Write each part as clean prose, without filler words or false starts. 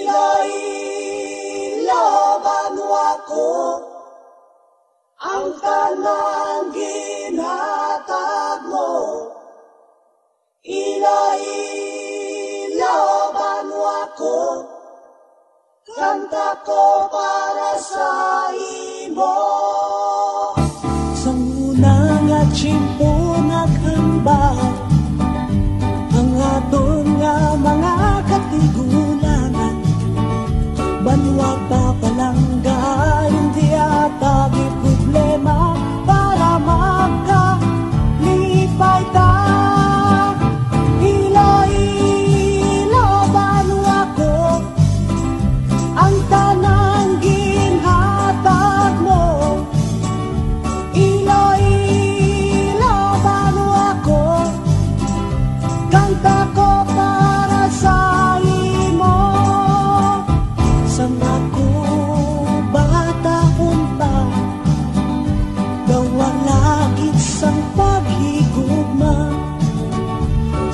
Iloilo, Vanuatu, ang tanang ginhatag mo. Iloilo, Vanuatu, kanta ko para sa imo. Sa unang nga tiyempo naghambal ang aton nga mga katigulangan. Banwag pa palangga, hindi atagi problema para magkalipay ta. Iloilo, Vanuatu, ang tanang ginhatag mo. Iloilo, Vanuatu, kanta ko para sa imo. Sa ako bata unta, gawa langit sang paghigugma.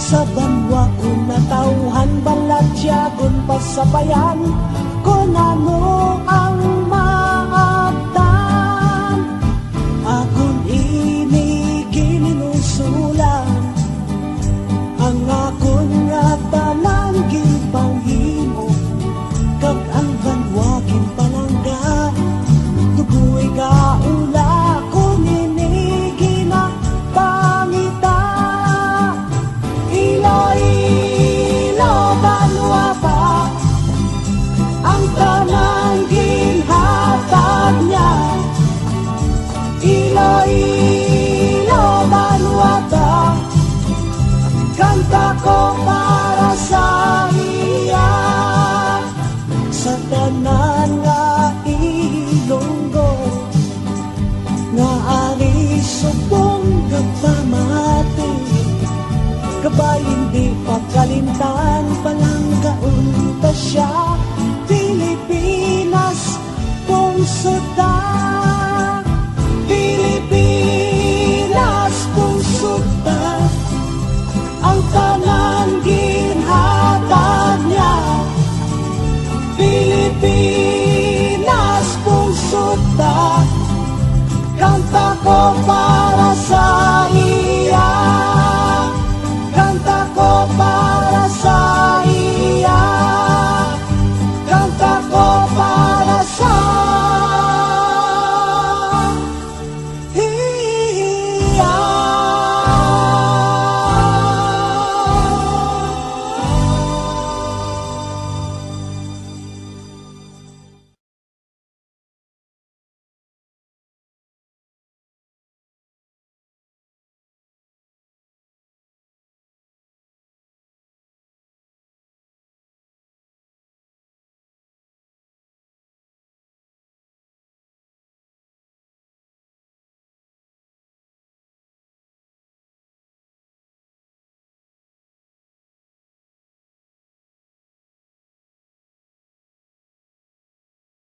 Sa Vanuatu natauhan balatyagon pasabayan, kung ano ang maagdan. Akong iniginusulan ang akong nga tanan gipanghimo. Kag ang Vanuagin palangga, tuguy kaula kung inigina pangita. Iloilo, Vanuatu, ang tanang ginhatag niya. Iloilo, Vanuatu, kanta ko para sa iya. Sa tanan nga ilonggo, nga ari subong kapamati, kabay hindi pagkalimtan, palanggaon pa siya. Pilipinas, pungsuta. Pilipinas, pungsuta, ang tanan ginhatag niya. Pilipinas,